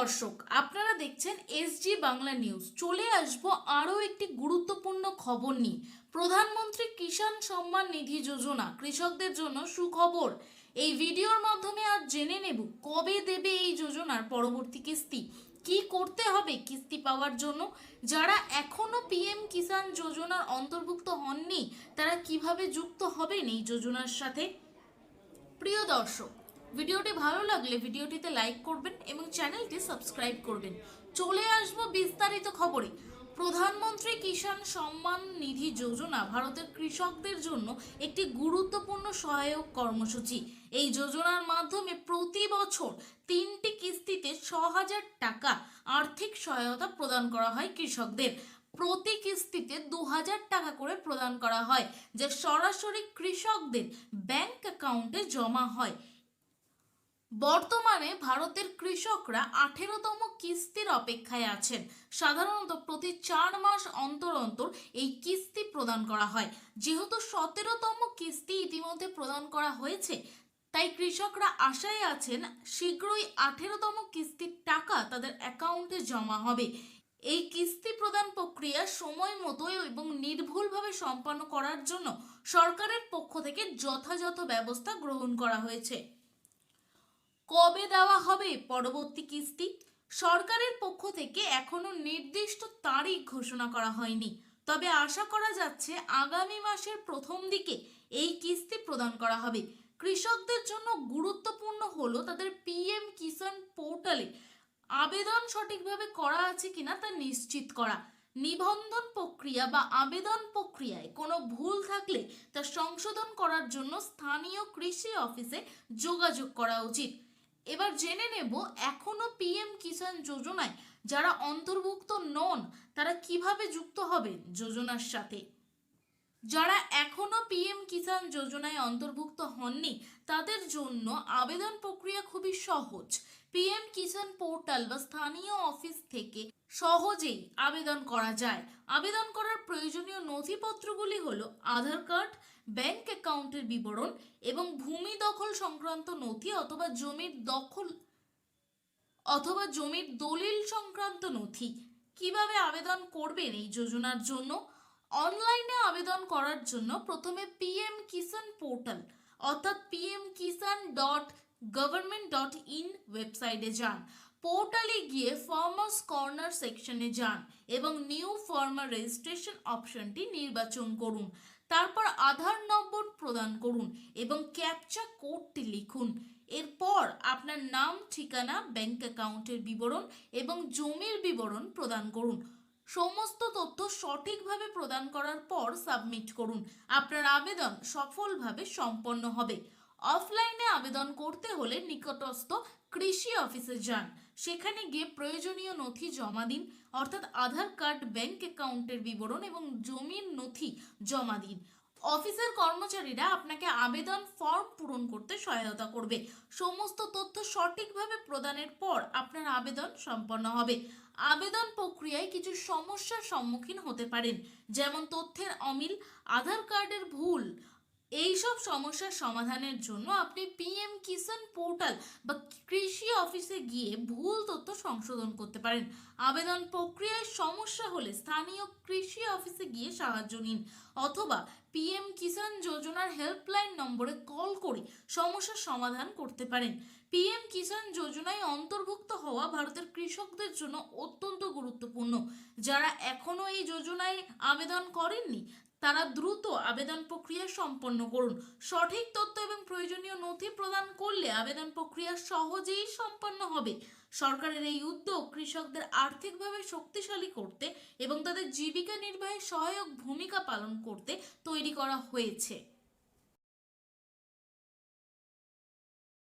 দর্শক, আপনারা দেখছেন এসজি বাংলা নিউজ। চলে আসবো আরও একটি গুরুত্বপূর্ণ খবর নিয়ে। প্রধানমন্ত্রী কিষাণ সম্মান নিধি যোজনা কৃষকদের জন্য সুখবর। এই ভিডিওর মাধ্যমে আজ জেনে নেব কবে দেবে এই যোজনার পরবর্তী কিস্তি, কি করতে হবে কিস্তি পাওয়ার জন্য। যারা এখনো পিএম কিষাণ যোজনার অন্তর্ভুক্ত হননি তারা কিভাবে যুক্ত হবেন এই যোজনার সাথে। প্রিয় দর্শক, ভিডিওটি ভালো লাগলে ভিডিওটিতে লাইক করবেন এবং চ্যানেলটি সাবস্ক্রাইব করবেন। চলে আসবো বিস্তারিত খবরে। প্রধানমন্ত্রী কিষাণ সম্মান নিধি যোজনা ভারতের কৃষকদের জন্য একটি গুরুত্বপূর্ণ সহায়ক কর্মসূচি। এই যোজনার মাধ্যমে প্রতি বছর 3টি কিস্তিতে 6,000 টাকা আর্থিক সহায়তা প্রদান করা হয় কৃষকদের। প্রতি কিস্তিতে 2,000 টাকা করে প্রদান করা হয়, যা সরাসরি কৃষকদের ব্যাংক অ্যাকাউন্টে জমা হয়। বর্তমানে ভারতের কৃষকরা 18তম কিস্তির অপেক্ষায় আছেন। সাধারণত প্রতি 4 মাস অন্তর অন্তর এই কিস্তি প্রদান করা হয়। যেহেতু 17তম কিস্তি ইতিমধ্যে প্রদান করা হয়েছে, তাই কৃষকরা আশায় আছেন শীঘ্রই 18তম কিস্তির টাকা তাদের অ্যাকাউন্টে জমা হবে। এই কিস্তি প্রদান প্রক্রিয়া সময় মতো এবং নির্ভুলভাবে সম্পন্ন করার জন্য সরকারের পক্ষ থেকে যথাযথ ব্যবস্থা গ্রহণ করা হয়েছে। কবে দেওয়া হবে পরবর্তী কিস্তি? সরকারের পক্ষ থেকে এখনো নির্দিষ্ট তারিখ ঘোষণা করা হয়নি, তবে আশা করা যাচ্ছে আগামী মাসের প্রথম দিকে এই কিস্তি প্রদান করা হবে। কৃষকদের জন্য গুরুত্বপূর্ণ হলো তাদের পিএম কিষাণ পোর্টালে আবেদন সঠিকভাবে করা আছে কিনা তা নিশ্চিত করা। নিবন্ধন প্রক্রিয়া বা আবেদন প্রক্রিয়ায় কোনো ভুল থাকলে তা সংশোধন করার জন্য স্থানীয় কৃষি অফিসে যোগাযোগ করা উচিত। এবার জেনে নেব এখনো পিএম কিষাণ যোজনায় যারা অন্তর্ভুক্ত নন তারা কিভাবে যুক্ত হবেন যোজনার সাথে। যারা এখনো পিএম কিষাণ যোজনায় অন্তর্ভুক্ত হননি তাদের জন্য আবেদন প্রক্রিয়া খুবই সহজ। পিএম কিষাণ পোর্টাল বা স্থানীয় অফিস থেকে সহজেই আবেদন করা যায়। আবেদন করার প্রয়োজনীয় নথিপত্রগুলি হলো আধার কার্ড, ব্যাংক অ্যাকাউন্টের বিবরণ এবং ভূমি দখল সংক্রান্ত নথি অথবা জমির দলিল সংক্রান্ত নথি। কিভাবে আবেদন করবেন এই যোজনার জন্য? অনলাইনে আবেদন করার জন্য প্রথমে পিএম কিষাণ পোর্টাল অর্থাৎ pmkisan.government.in ওয়েবসাইটে যান। পোর্টালে গিয়ে ফার্মার্স কর্নার সেকশনে যান এবং নিউ ফার্মার রেজিস্ট্রেশন অপশনটি নির্বাচন করুন। তারপর আধার নম্বর প্রদান করুন এবং ক্যাপচা কোডটি লিখুন। এরপর আপনার নাম, ঠিকানা, ব্যাংক অ্যাকাউন্টের বিবরণ এবং জমির বিবরণ প্রদান করুন। সমস্ত তথ্য সঠিকভাবে প্রদান করার পর সাবমিট করুন। আপনার আবেদন সফলভাবে সম্পন্ন হবে। অফলাইনে আবেদন করতে হলে নিকটস্থ কৃষি অফিসে যান। সেখানে গিয়ে প্রয়োজনীয় নথি জমা দিন, অর্থাৎ আধার কার্ড, ব্যাংক অ্যাকাউন্টের বিবরণ এবং জমির নথি জমা দিন। অফিসের কর্মচারীরা আপনাকে আবেদন ফর্ম পূরণ করতে সহায়তা করবে। সমস্ত তথ্য সঠিকভাবে প্রদানের পর আপনার আবেদন সম্পন্ন হবে। আবেদন প্রক্রিয়ায় কিছু সমস্যার সম্মুখীন হতে পারেন, যেমন তথ্যের অমিল, আধার কার্ডের ভুল। এইসব সমস্যার সমাধানের জন্য আপনি পিএম কিষাণ পোর্টাল বা কৃষি অফিসে গিয়ে ভুল তথ্য সংশোধন করতে পারেন। আবেদন প্রক্রিয়ায় সমস্যা হলে স্থানীয় কৃষি অফিসে গিয়ে সাহায্য নিন অথবা পিএম কিষাণ যোজনার হেল্পলাইন নম্বরে কল করে সমস্যার সমাধান করতে পারেন। পিএম কিষাণ যোজনায় অন্তর্ভুক্ত হওয়া ভারতের কৃষকদের জন্য অত্যন্ত গুরুত্বপূর্ণ। যারা এখনো এই যোজনায় আবেদন করেননি তারা দ্রুত আবেদন প্রক্রিয়া সম্পন্ন করুন। সঠিক তথ্য এবং প্রয়োজনীয় নথি প্রদান করলে আবেদন প্রক্রিয়া সহজেই সম্পন্ন হবে। সরকারের এই উদ্যোগ কৃষকদের আর্থিকভাবে শক্তিশালী করতে এবং তাদের জীবিকা নির্বাহে সহায়ক ভূমিকা পালন করতে তৈরি করা হয়েছে।